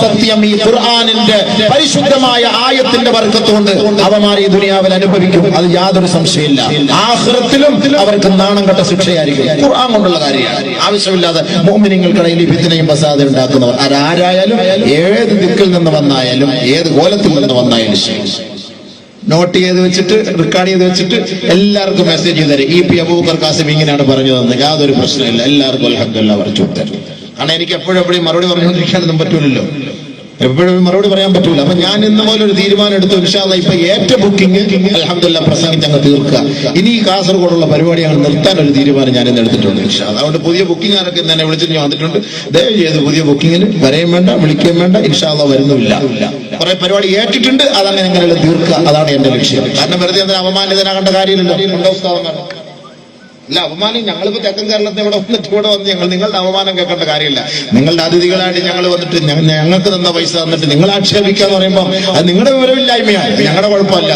സത്യം, ഈ ഖുർആനിന്റെ പരിശുദ്ധമായ ആയത്തിന്റെ ബർക്കത്തുകൊണ്ട് അവന്മാർ ഈ ദുനിയാവിൽ അനുഭവിക്കും. അത് യാതൊരു സംശയമില്ല. ആഖിറത്തിലും അവർക്ക് നാണം കെട്ട ശിക്ഷയായിരിക്കും. ഖുർആൻ കൊണ്ടുള്ള കാര്യമാണ്. ആവശ്യമില്ലാതെ മുഅ്മിനീങ്ങൾക്കിടയിൽ ഫിത്നയും ഫസാദും ഉണ്ടാക്കുന്നവർ ആരായാലും, ഏത് ദിക്കിൽ നിന്ന് വന്നായാലും, ഏത് കോലത്തിൽ നിന്ന് വന്നായാലും ശരി, നോട്ട് ചെയ്ത് വെച്ചിട്ട്, റെക്കോർഡ് ചെയ്ത് വെച്ചിട്ട് എല്ലാവർക്കും മെസ്സേജ് ചെയ്ത് തരും. EP അബൂബക്കർ ഖാസിം ഇങ്ങനെയാണ് പറഞ്ഞതെന്ന്. യാതൊരു പ്രശ്നമില്ല. എല്ലാവർക്കും അൽഹംദുലില്ലാഹ് പറഞ്ഞു കൊടുത്തരും. കാരണം എനിക്ക് എപ്പോഴും മറുപടി പറഞ്ഞുകൊണ്ടിരിക്കാനൊന്നും പറ്റൂലല്ലോ, എപ്പോഴും മറുപടി പറയാൻ പറ്റൂല. അപ്പൊ ഞാൻ ഇന്ന് പോലെ ഒരു തീരുമാനം എടുത്തു. ഇൻഷാ അല്ലാഹ് ഇപ്പൊ ഏറ്റ ബുക്കിംഗ് അൽഹംദുലില്ലാഹ് പ്രസംഗിച്ച് അങ്ങ് തീർക്കുക. ഇനി ഈ കാസർഗോഡുള്ള പരിപാടി അങ്ങ് നിർത്താൻ ഒരു തീരുമാനം ഞാൻ ഇന്ന് എടുത്തിട്ടുണ്ട്. ഇൻഷാ അല്ലാഹ്. അതുകൊണ്ട് പുതിയ ബുക്കിംഗ് ആരൊക്കെ തന്നെ വിളിച്ചിട്ട് വന്നിട്ടുണ്ട്. ദയവ് ചെയ്ത് പുതിയ ബുക്കിങ്ങിന് വരെയും വേണ്ട, വിളിക്കുകയും വേണ്ട. ഇൻഷാ അല്ലാഹ് വരുന്നുമില്ല. കുറെ പരിപാടി ഏറ്റിട്ടുണ്ട്, അതങ്ങനെ എങ്ങനെയുള്ള തീർക്കുക. അതാണ് എന്റെ ലക്ഷ്യം. കാരണം വെറുതെ എന്തിനാ അവമാനിതനാകേണ്ട കാര്യമില്ലല്ലോ. ഇല്ല, അവമാനം ഞങ്ങളിപ്പോ തെക്കൻ കേരളത്തിൽ ഇവിടെ വന്ന് നിങ്ങളുടെ അവമാനം കേൾക്കേണ്ട കാര്യമില്ല. നിങ്ങളുടെ അതിഥികളായിട്ട് ഞങ്ങൾ വന്നിട്ട് ഞങ്ങൾക്ക് തന്ന പൈസ തന്നിട്ട് നിങ്ങൾ ആക്ഷേപിക്കാന്ന് പറയുമ്പോൾ അത് നിങ്ങളുടെ വിവരമില്ലായ്മയാണ്, ഞങ്ങളുടെ കുഴപ്പമല്ല.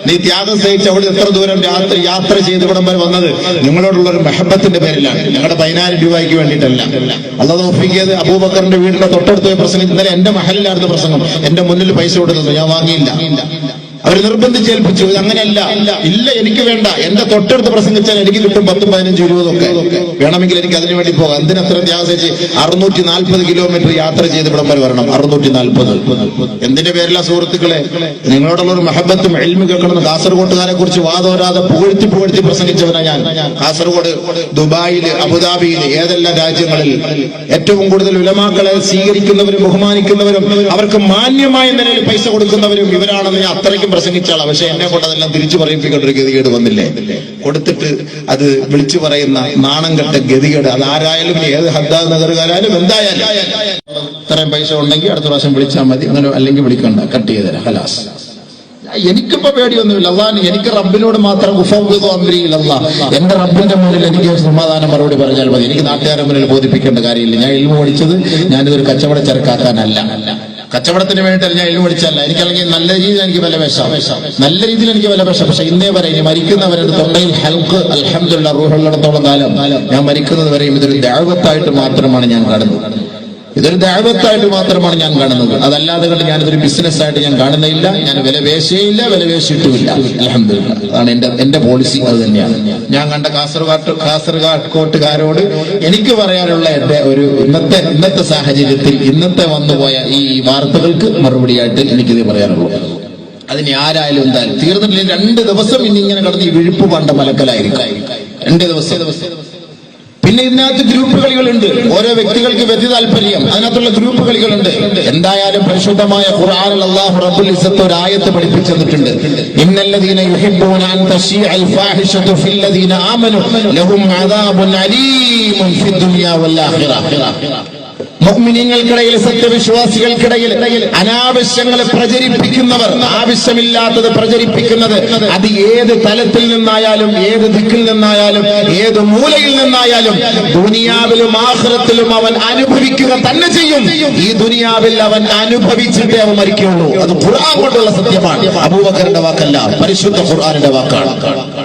നീ ത്യാഗം സഹിച്ച് അവിടെ എത്ര ദൂരം യാത്ര ചെയ്ത് ഇവിടം വരെ വന്നത് നിങ്ങളോടുള്ള ഒരു മെഹബത്തിന്റെ പേരിലാണ്, ഞങ്ങളുടെ 10,000 രൂപയ്ക്ക് വേണ്ടിയിട്ടല്ല. അല്ലാഹു തൗഫീഖ്. അബൂബക്കറിന്റെ വീടിന്റെ തൊട്ടടുത്ത് പ്രസംഗം, ഇന്നലെ എന്റെ മഹലിലായിരുന്നു പ്രസംഗം. എന്റെ മുന്നിൽ പൈസ കൊടുത്തത് ഞാൻ വാങ്ങിയില്ല. അവർ നിർബന്ധിച്ചേൽപ്പിച്ചു. അങ്ങനെയല്ല, ഇല്ല എനിക്ക് വേണ്ട, എന്റെ തൊട്ടടുത്ത് പ്രസംഗിച്ചാൽ എനിക്ക് കിട്ടും 10, 15, 20 ഒക്കെ. വേണമെങ്കിൽ എനിക്ക് അതിനു വേണ്ടി പോകാം. എന്തിനത്ര ത്യാഗം ചെയ്ത് 640 കിലോമീറ്റർ യാത്ര ചെയ്ത് ഇവിടം വരെ വരണം. 640 എന്തിന്റെ പേരില്ല സുഹൃത്തുക്കളെ? നിങ്ങളോടുള്ള ഒരു മഹബത്തും ഇൽമു കേൾക്കണമെന്ന് കാസർഗോട്ടുകാരെ കുറിച്ച് വാദോരാതെ പുകഴ്ത്തി പ്രസംഗിച്ചവനാ ഞാൻ. കാസർഗോഡ്, ദുബായില്, അബുദാബിയില്, ഏതെല്ലാം രാജ്യങ്ങളിൽ ഏറ്റവും കൂടുതൽ ഉലമാക്കളെ സ്വീകരിക്കുന്നവരും ബഹുമാനിക്കുന്നവരും അവർക്ക് മാന്യമായ നിലയിൽ പൈസ കൊടുക്കുന്നവരും ഇവരാണെന്ന് ഞാൻ അത്രയ്ക്കും പ്രസംഗിച്ചാളാ. പക്ഷെ എന്നെ കൊണ്ട് അതെല്ലാം തിരിച്ചു പറയിപ്പിക്കേണ്ട ഒരു ഗതികേട് വന്നില്ലേ? കൊടുത്തിട്ട് അത് വിളിച്ചു പറയുന്ന നാണം കെട്ട ഗതികേട്. അതാരായാലും, ഏത് ഹദ്ദാദ് നഗറുകാരായാലും എന്തായാലും ഇത്രയും പൈസ ഉണ്ടെങ്കിൽ അടുത്ത പ്രാവശ്യം വിളിച്ചാൽ മതി, അങ്ങനെ അല്ലെങ്കിൽ വിളിക്കണ്ട, കട്ട് ചെയ്ത് തരാം, ഹലാസ്. എനിക്കിപ്പോ പേടിയൊന്നുമില്ല. അള്ളാഹ് എനിക്ക് റബ്ബിനോട് മാത്രം എന്റെ റബ്ബിന്റെ മുന്നിൽ എനിക്ക് സമാധാനം മറുപടി പറഞ്ഞാൽ മതി. എനിക്ക് നാട്ടുകാരുടെ മുന്നിൽ ബോധിപ്പിക്കേണ്ട കാര്യമില്ല. ഞാൻ ഇൽമു പഠിച്ചത് ഞാനിതൊരു കച്ചവട ചരക്കാക്കാനല്ല, കച്ചവടത്തിന് വേണ്ടിയിട്ടല്ല ഞാൻ ഇൽമു പഠിച്ചല്ല. എനിക്കല്ലെങ്കിൽ നല്ല രീതിയിൽ എനിക്ക് വില വേഷം, നല്ല രീതിയിൽ എനിക്ക് വില വേഷം. പക്ഷെ ഇന്നേ വരെ ഇനി മരിക്കുന്നവരുടെ തൊണ്ടയിൽ ഹൽക്ക് അൽഹംദുലില്ലാഹ് റൂഹുള്ളിടത്തോളം കാലം ഞാൻ മരിക്കുന്നത് വരെയും ഇതൊരു ദഅവത്തായിട്ട് മാത്രമാണ് ഞാൻ കാണുന്നത്. ഇതൊരു ദഅവത്തായിട്ട് മാത്രമാണ് ഞാൻ കാണുന്നത്. അതല്ലാതെ കൊണ്ട് ഞാനിതൊരു ബിസിനസ് ആയിട്ട് ഞാൻ കാണുന്നില്ല. ഞാൻ വില വേശയില്ല, വില വേശിട്ടുമില്ല. അൽഹംദുലില്ലാഹ്. അതാണ് എന്റെ പോളിസി. അത് തന്നെയാണ് ഞാൻ കണ്ട കാസർഗോട്ടുകാരോട് എനിക്ക് പറയാനുള്ള എന്റെ ഒരു ഇന്നത്തെ സാഹചര്യത്തിൽ, ഇന്നത്തെ വന്നുപോയ ഈ വാർത്തകൾക്ക് മറുപടിയായിട്ട് എനിക്കിത് പറയാനുള്ളൂ. അതിന് ആരായാലും എന്തായാലും തീർന്നിട്ടില്ല. 2 ദിവസം ഇനി ഇങ്ങനെ കടന്ന് ഈ വിഴുപ്പ് പണ്ട മലക്കലായിരിക്കും. 2 ദിവസം. പിന്നെ ഇതിനകത്ത് ഗ്രൂപ്പ് കളികളുണ്ട്. ഓരോ വ്യക്തികൾക്ക് വ്യക്തി താല്പര്യം, അതിനകത്തുള്ള ഗ്രൂപ്പ് കളികളുണ്ട്. എന്തായാലും പരിശുദ്ധമായ ഖുർആനിൽ അല്ലാഹു റബ്ബുൽ ഇസ്സത്ത് ഒരു ആയത്ത് പഠിപ്പിച്ചു തന്നിട്ടുണ്ട്. ഇന്നല്ലദീന യുഹിബ്ബൂന അൻ തശീഅൽ ഫാഹിഷതു ഫില്ലദീന ആമനു ലഹും അദാബുൻ അലീമുൻ ഫിദ്ദുനിയ വൽ ആഖിറ. മുഅ്മിനീങ്ങൾക്കിടയിൽ, സത്യവിശ്വാസികൾക്കിടയിൽ അനാവശ്യങ്ങൾ പ്രചരിപ്പിക്കുന്നവർ, ആവശ്യമില്ലാത്തത് പ്രചരിപ്പിക്കുന്നത്, അത് ഏത് തലത്തിൽ നിന്നായാലും, ഏത് ദിക്കിൽ നിന്നായാലും, ഏത് മൂലയിൽ നിന്നായാലും ദുനിയാവിലും ആഖിറത്തിലും അവൻ അനുഭവിക്കുക തന്നെ ചെയ്യും. ഈ ദുനിയാവിൽ അവൻ അനുഭവിച്ചിട്ടേ അവൻ മരിക്കുകയുള്ളൂ. അത് ഖുർആൻ കൊണ്ടുള്ള സത്യമാണ്. അബൂബക്കറിന്റെ വാക്കല്ല, പരിശുദ്ധ ഖുർആനിന്റെ വാക്കാണ്,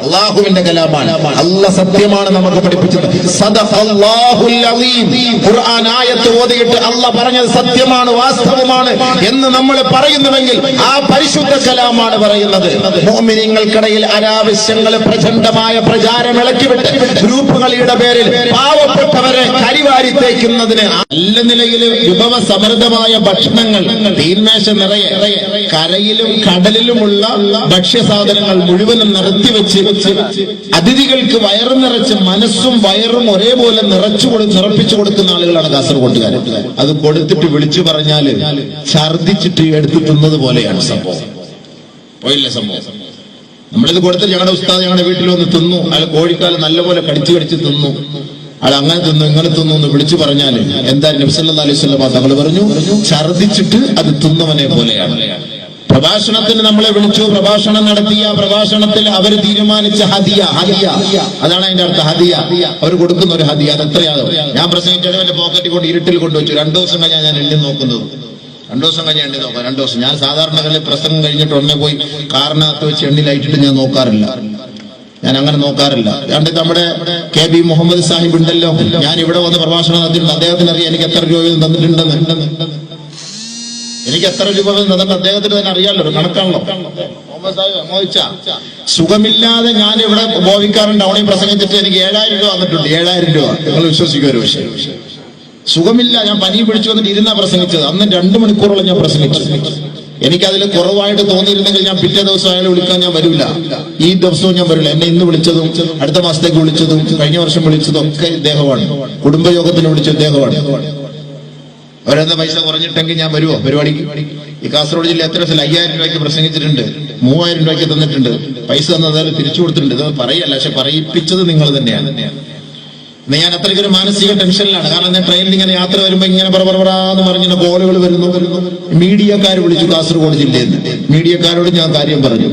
അല്ലാഹുവിന്റെ കലാമാണ്. അല്ലാഹ് സത്യമാണ് നമുക്ക് പഠിപ്പിച്ചത്. സദഖല്ലാഹുൽ അലീം. ഖുർആൻ ആയത്ത് ഓതിയിട്ട് അല്ലാഹ് പറഞ്ഞത് സത്യമാണ്, വാസ്തവമാണ് എന്ന് നമ്മൾ പറയുന്നുവെങ്കിൽ ആ പരിശുദ്ധ കലാമാണ് പറയുന്നത്. മുഅ്മിനീങ്ങൾക്കിടയിൽ അനാവശ്യങ്ങൾ പ്രചണ്ഡമായ പ്രചാരം ഇളക്കിവിട്ട് ഗ്രൂപ്പുകളിയുടെ പേരിൽ പാവപ്പെട്ടവരെ കരിവാരി തേക്കുന്നതിന് നല്ല നിലയിൽ വിഭവ സമൃദ്ധമായ ഭക്ഷണങ്ങൾ, തീന്മേശ നിറയെ കരയിലും കടലിലുമുള്ള ഭക്ഷ്യസാധനങ്ങൾ മുഴുവനും നിറത്തിവെച്ച് അതിഥികൾക്ക് വയറ് നിറച്ച് മനസ്സും വയറും ഒരേപോലെ നിറപ്പിച്ചു കൊടുക്കുന്ന ആളുകളാണ് കാസർഗോട്ടുകാർ. അത് കൊടുത്തിട്ട് വിളിച്ചു പറഞ്ഞാല് ഛർദിച്ചിട്ട് എടുത്ത് തിന്നത് പോലെയാണ് സംഭവം. പോയില്ല സംഭവം. നമ്മളിത് കൊടുത്തിട്ട് ഞങ്ങളുടെ ഉസ്താദ് ഞങ്ങളുടെ വീട്ടിൽ വന്ന് തിന്നു, അയാൾ കോഴിക്കാല് നല്ലപോലെ കടിച്ചു തിന്നു, അയാൾ അങ്ങനെ തിന്നു ഇങ്ങനെ തിന്നു എന്ന് വിളിച്ചു പറഞ്ഞാല് എന്താ നബി സല്ലല്ലാഹു അലൈഹി വസല്ലം തങ്ങൾ പറഞ്ഞു, ഛർദിച്ചിട്ട് അത് തിന്നവനെ പോലെയാണ്. പ്രഭാഷണത്തിന് നമ്മളെ വിളിച്ചു, പ്രഭാഷണം നടത്തിയ പ്രഭാഷണത്തിൽ അവർ തീരുമാനിച്ച ഹദിയ, അതാണ് അതിന്റെ അർത്ഥം. ഹദിയ അവർ കൊടുക്കുന്ന ഒരു ഹദിയ. അത് എത്രയാകും? ഞാൻ പ്രസംഗിച്ചാൽ എന്റെ പോക്കറ്റിൽ കൊണ്ട് ഇരുട്ടിൽ കൊണ്ടുവച്ചു. 2 ദിവസം കഴിഞ്ഞാൽ ഞാൻ എണ്ണി നോക്കുന്നത്. 2 ദിവസം കഴിഞ്ഞാൽ എണ്ണി നോക്കാം. 2 ദിവസം. ഞാൻ സാധാരണ പ്രസംഗം കഴിഞ്ഞിട്ട് ഉടനെ പോയി കാറിനകത്ത് വെച്ച് എണ്ണി ലൈറ്റിട്ട് ഞാൻ നോക്കാറില്ല. ഞാൻ അങ്ങനെ നോക്കാറില്ല. രണ്ട് നമ്മുടെ KB മുഹമ്മദ് സാഹിബ് ഉണ്ടല്ലോ, ഞാൻ ഇവിടെ വന്ന് പ്രഭാഷണം നടത്തിയിട്ടുണ്ട്. അദ്ദേഹത്തിന് അറിയാം എനിക്ക് എത്ര രൂപയും തന്നിട്ടുണ്ടെന്ന്. എനിക്ക് എത്ര രൂപ അതുകൊണ്ട് അദ്ദേഹത്തിന് തന്നെ അറിയാമല്ലോ, കണക്കാണല്ലോ. സുഖമില്ലാതെ ഞാൻ ഇവിടെ ബോവിക്കാരൻ ടൗണിൽ പ്രസംഗിച്ചിട്ട് എനിക്ക് 7000 രൂപ വന്നിട്ടുണ്ട്. 7000 രൂപ നിങ്ങൾ വിശ്വസിക്കുമോ? പക്ഷേ സുഖമില്ല, ഞാൻ പനി പിടിച്ചു വന്നിട്ട് ഇരുന്നാ പ്രസംഗിച്ചത്. അന്ന് 2 മണിക്കൂറോളം ഞാൻ പ്രസംഗിച്ചു. എനിക്കതിൽ കുറവായിട്ട് തോന്നിയിരുന്നെങ്കിൽ ഞാൻ പിറ്റേ ദിവസം അയാളെ വിളിക്കാൻ ഞാൻ വരില്ല. ഈ ദിവസവും ഞാൻ വരില്ല. എന്നെ ഇന്ന് വിളിച്ചതും അടുത്ത മാസത്തേക്ക് വിളിച്ചതും കഴിഞ്ഞ വർഷം വിളിച്ചതും ഒക്കെ ഇദ്ദേഹമാണ്. കുടുംബയോഗത്തിന് വിളിച്ച ഇദ്ദേഹമാണ്. അവരെന്താ പൈസ കുറഞ്ഞിട്ടെങ്കിൽ ഞാൻ വരുമോ പരിപാടിക്ക്? ഈ കാസർഗോഡ് ജില്ല എത്ര സ്ഥലം 5000 രൂപയ്ക്ക് പ്രസംഗിച്ചിട്ടുണ്ട്, 3000 രൂപയ്ക്ക് തന്നിട്ടുണ്ട്. പൈസ തന്നത് തിരിച്ചു കൊടുത്തിട്ടുണ്ട്. ഇത് പറയല്ല, പക്ഷെ പറയിപ്പിച്ചത് നിങ്ങൾ തന്നെയാണ്. ഇന്ന് ഞാൻ അത്രയ്ക്കൊരു മാനസിക ടെൻഷനിലാണ്. കാരണം ഞാൻ ട്രെയിനിൽ ഇങ്ങനെ യാത്ര വരുമ്പോ ഇങ്ങനെ പറന്ന് പറഞ്ഞ കോളുകൾ വരുന്നു. മീഡിയക്കാർ വിളിച്ചു കാസർഗോഡ് ജില്ലയിൽ നിന്ന്. മീഡിയക്കാരോട് ഞാൻ കാര്യം പറഞ്ഞു.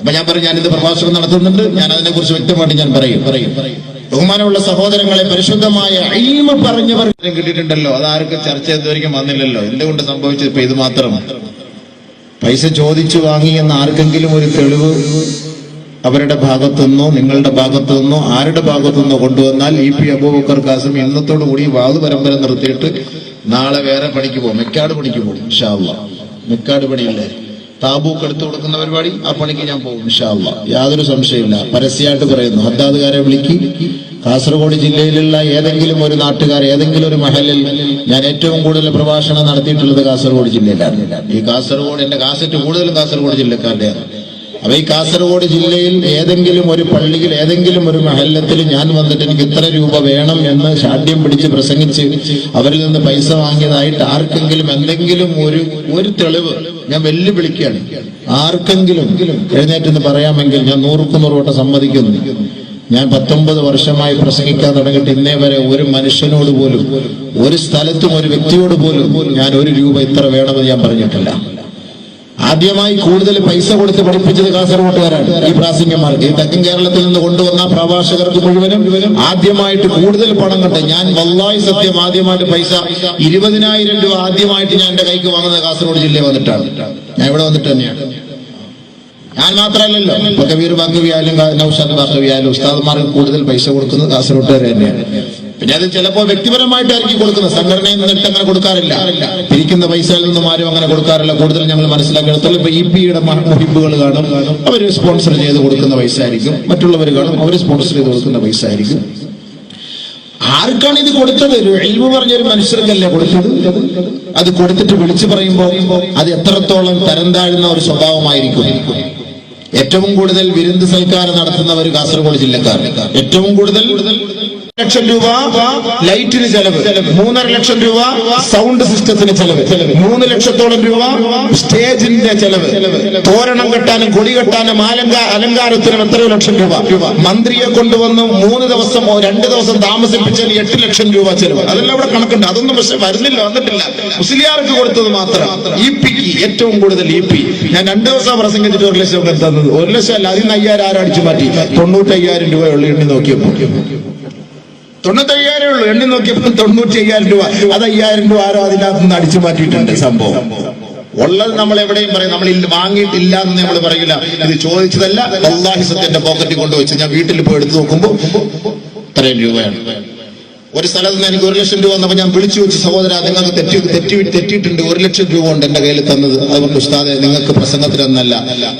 അപ്പൊ ഞാൻ പറഞ്ഞു, ഞാനിത് പ്രഭാഷണം നടത്തുന്നുണ്ട്, ഞാൻ അതിനെക്കുറിച്ച് വ്യക്തമായിട്ട് ഞാൻ പറയും. ബഹുമാനമുള്ള സഹോദരങ്ങളെ, പരിശുദ്ധമായ ഇൽമ പറഞ്ഞവർ കിട്ടിയിട്ടുണ്ടല്ലോ. അതാർക്കും ചർച്ച ചെയ്തവരിക്കും വന്നില്ലല്ലോ. എന്തുകൊണ്ട് സംഭവിച്ചത്? ഇപ്പൊ ഇത് മാത്രം പൈസ ചോദിച്ചു വാങ്ങി എന്ന ആർക്കെങ്കിലും ഒരു തെളിവ് അവരുടെ ഭാഗത്തുനിന്നോ നിങ്ങളുടെ ഭാഗത്തുനിന്നോ ആരുടെ ഭാഗത്തുനിന്നോ കൊണ്ടുവന്നാൽ EP അബൂബക്കർ ഖാസിം ഇന്നത്തോടു കൂടി വാദ പരമ്പര നിർത്തിയിട്ട് നാളെ വേറെ പണിക്ക് പോകും. മെക്കാട് പണിക്ക് പോകും ഇൻഷാ അല്ലാഹ്. മെക്കാട് പണിയില്ലേ, താബൂക്ക് എടുത്തു കൊടുക്കുന്ന പരിപാടി, ആ പണിക്ക് ഞാൻ പോകും ഇൻഷാ അല്ലാഹ്. യാതൊരു സംശയമില്ല. പരസ്യമായിട്ട് പറയുന്നു. ഹദ്ദാദുകാരെ വിളിക്കി. കാസർഗോഡ് ജില്ലയിലുള്ള ഏതെങ്കിലും ഒരു നാട്ടുകാർ, ഏതെങ്കിലും ഒരു മഹലിൽ ഞാൻ ഏറ്റവും കൂടുതൽ പ്രഭാഷണം നടത്തിയിട്ടുള്ളത് കാസർഗോഡ് ജില്ലയിലാണ്. ഈ കാസർഗോഡ് എന്റെ കാസറ്റ് കൂടുതലും കാസർഗോഡ് ജില്ലക്കാരുടെയാണ്. അപ്പൊ ഈ കാസർഗോഡ് ജില്ലയിൽ ഏതെങ്കിലും ഒരു പള്ളിയിൽ ഏതെങ്കിലും ഒരു മഹല്ലത്തിൽ ഞാൻ വന്നിട്ട് എനിക്ക് ഇത്ര രൂപ വേണം എന്ന് ശാഠ്യം പിടിച്ച് പ്രസംഗിച്ച് അവരിൽ നിന്ന് പൈസ വാങ്ങിയതായിട്ട് ആർക്കെങ്കിലും എന്തെങ്കിലും ഒരു തെളിവ് ഞാൻ വെല്ലുവിളിക്കുകയാണ്. ആർക്കെങ്കിലും എഴുന്നേറ്റെന്ന് പറയാമെങ്കിൽ ഞാൻ 100 വട്ടം സമ്മതിക്കുന്നു. ഞാൻ 19 വർഷമായി പ്രസംഗിക്കാൻ തുടങ്ങിയിട്ട് ഇന്നേ വരെ ഒരു മനുഷ്യനോട് പോലും, ഒരു സ്ഥലത്തും ഒരു വ്യക്തിയോട് പോലും ഞാൻ 1 രൂപ ഇത്ര വേണമെന്ന് ഞാൻ പറഞ്ഞിട്ടില്ല. ആദ്യമായി കൂടുതൽ പൈസ കൊടുത്ത് പഠിപ്പിച്ചത് കാസർഗോട്ടുകാരാണ്. ഈ പ്രാസംഗികന്മാർക്ക്, ഈ തെക്കൻ കേരളത്തിൽ നിന്ന് കൊണ്ടുവന്ന പ്രഭാഷകർക്ക് മുഴുവനും ആദ്യമായിട്ട് കൂടുതൽ പണം കണ്ട് ഞാൻ വല്ലാഹി സത്യം ആദ്യമായിട്ട് പൈസ 20,000 രൂപ ആദ്യമായിട്ട് ഞാൻ എന്റെ കൈക്ക് വാങ്ങുന്നത് കാസർഗോഡ് ജില്ലയിൽ വന്നിട്ടാണ്. ഞാൻ ഇവിടെ വന്നിട്ട് തന്നെയാണ്. ഞാൻ മാത്രമല്ലല്ലോ, ഇപ്പൊ കബീർ ബാക്കവിയായാലും നൗഷാദ് ബാക്കവിയായാലും ഉസ്താദ്മാർക്ക് കൂടുതൽ പൈസ കൊടുക്കുന്നത് കാസർഗോട്ടുകാർ തന്നെയാണ്. പിന്നെ അത് ചിലപ്പോ വ്യക്തിപരമായിട്ടായിരിക്കും കൊടുക്കുന്നത്. സംഘടനയിൽ നിന്നിട്ട് അങ്ങനെ കൊടുക്കാറില്ല. പിരിക്കുന്ന പൈസയിൽ നിന്നും ആരും അങ്ങനെ കൊടുക്കാറില്ല. കൂടുതൽ ഞങ്ങൾ മനസ്സിലാക്കിയെടുത്തോളം ഇപ്പൊ EP-യുടെ മുഹിബുകൾ കാണും, അവര് സ്പോൺസർ ചെയ്ത് കൊടുക്കുന്ന പൈസ ആയിരിക്കും. മറ്റുള്ളവർ കാണും, അവർ സ്പോൺസർ ചെയ്ത് കൊടുക്കുന്ന പൈസ ആയിരിക്കും. ആർക്കാണ് ഇത് കൊടുത്തത്? ഇൽമു പറഞ്ഞൊരു മനുഷ്യർക്കല്ലേ കൊടുത്തത്. അത് കൊടുത്തിട്ട് വിളിച്ചു പറയുമ്പോ അത് എത്രത്തോളം തരം താഴ്ന്ന ഒരു സ്വഭാവമായിരിക്കും. ഏറ്റവും കൂടുതൽ വിരുന്ന് സൽക്കാരം നടത്തുന്നവർ കാസർഗോഡ് ജില്ലക്കാർ. ഏറ്റവും കൂടുതൽ 1 ലക്ഷം രൂപ ലൈറ്റിന് ചെലവ്, 3.5 ലക്ഷം രൂപ സൗണ്ട് സിസ്റ്റത്തിന് ചെലവ്, 3 ലക്ഷത്തോളം രൂപ സ്റ്റേജിന്റെ ചെലവ്, തോരണം കെട്ടാനും കൊടി കെട്ടാനും അലങ്കാരത്തിനും എത്രയോ ലക്ഷം രൂപ. മന്ത്രിയെ കൊണ്ടുവന്ന് 3 ദിവസം 2 ദിവസം താമസിപ്പിച്ചാൽ 8 ലക്ഷം രൂപ ചെലവ്. അതെല്ലാം ഇവിടെ കണക്കുണ്ട്. അതൊന്നും പക്ഷെ വരുന്നില്ല, വന്നിട്ടില്ല. മുസ്ലിയാർക്ക് കൊടുത്തത് മാത്രം. EP-ക്ക് ഏറ്റവും കൂടുതൽ EP. ഞാൻ 2 ദിവസം പ്രസംഗിച്ചിട്ട് 1 ലക്ഷം തന്നത്. 1 ലക്ഷം അല്ല, അതിന് 5,000 ആരും അടിച്ചു മാറ്റി. 95,000 രൂപയുള്ളൂ എണ്ണി നോക്കിയപ്പോ. 95,000 ഉള്ളൂ എണ്ണി നോക്കിയപ്പോൾ 95,000 രൂപ. അത് 5,000 രൂപ ആരോ അതിനകത്ത് നിന്ന് അടിച്ചു മാറ്റിയിട്ടുണ്ട്. സംഭവം ഉള്ളത് നമ്മൾ എവിടെയും പറയും. നമ്മൾ വാങ്ങിയിട്ടില്ല എന്ന് നമ്മൾ പറയില്ല. ഇത് ചോദിച്ചതല്ല, വല്ലാഹി സത്യന്റെ പോക്കറ്റിൽ കൊണ്ടുവച്ച് ഞാൻ വീട്ടിൽ പോയി എടുത്തു നോക്കുമ്പോൾ ഇത്രയും രൂപയാണ്. ഒരു സ്ഥലത്ത് നിന്ന് എനിക്ക് 1 ലക്ഷം രൂപ വന്നപ്പോൾ ഞാൻ വിളിച്ചു വെച്ച്, സഹോദരാ നിങ്ങൾക്ക് തെറ്റിയിട്ടുണ്ട്, 1 ലക്ഷം രൂപ കൊണ്ട് എന്റെ കയ്യിൽ തന്നത്. അതുകൊണ്ട് ഉസ്താദെ നിങ്ങൾക്ക് പ്രസംഗത്തിനൊന്നല്ല,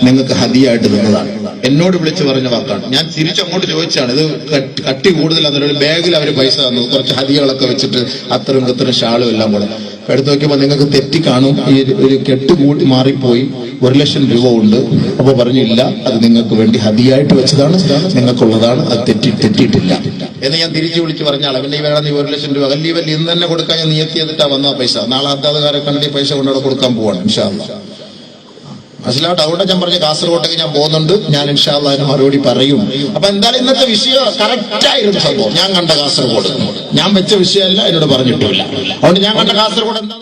നിങ്ങൾക്ക് ഹദിയായിട്ട് തന്നതാണ്. എന്നോട് വിളിച്ചു പറഞ്ഞ വാക്കാണ്. ഞാൻ തിരിച്ചങ്ങോട്ട് ചോദിച്ചാണ്. ഇത് കട്ടി കൂടുതൽ ഒരു ബാഗിൽ അവർ പൈസ തന്നു, കുറച്ച് ഹദിയകളൊക്കെ വെച്ചിട്ട് അത്രയും ഇത്രയും ഷാളും എല്ലാം കൂടെ. എടുത്തു നോക്കിയപ്പോൾ നിങ്ങൾക്ക് തെറ്റി കാണും, ഈ ഒരു കെട്ട് കൂടി മാറിപ്പോയി, 1 ലക്ഷം രൂപ ഉണ്ട്. അപ്പൊ പറഞ്ഞില്ല, അത് നിങ്ങൾക്ക് വേണ്ടി ഹദിയായിട്ട് വെച്ചതാണ്, നിങ്ങൾക്കുള്ളതാണ്, അത് തെറ്റിയിട്ടില്ല എന്ന് ഞാൻ തിരിച്ചു വിളിച്ച് പറഞ്ഞാൽ പിന്നെ വേണം നീ 1 ലക്ഷം രൂപ വലിയ ഇന്ന് തന്നെ കൊടുക്കാൻ ഞാൻ നിയത്തി ചെയ്തിട്ടാ വന്ന പൈസ. നാളെ ഹദ്ദാദുകാരെ കണ്ടി പൈസ കൊണ്ടവിടെ കൊടുക്കാൻ പോവാണ് ഇൻഷാ അല്ലാഹ്. മനസ്സിലാവട്ടെ. അതുകൊണ്ട് ഞാൻ പറഞ്ഞ കാസർഗോട്ടേക്ക് ഞാൻ പോകുന്നുണ്ട്. ഞാൻ ഇൻഷാ അല്ലാഹ് അതിന് മറുപടി പറയും. അപ്പൊ എന്തായാലും ഇന്നത്തെ വിഷയം കറക്റ്റായിരുന്നു സംഭവം. ഞാൻ കണ്ട കാസർഗോഡ് ഞാൻ വെച്ച വിഷയമല്ല, എന്നോട് പറഞ്ഞിട്ടില്ല. അതുകൊണ്ട് ഞാൻ കണ്ട കാസർഗോഡ് എന്താ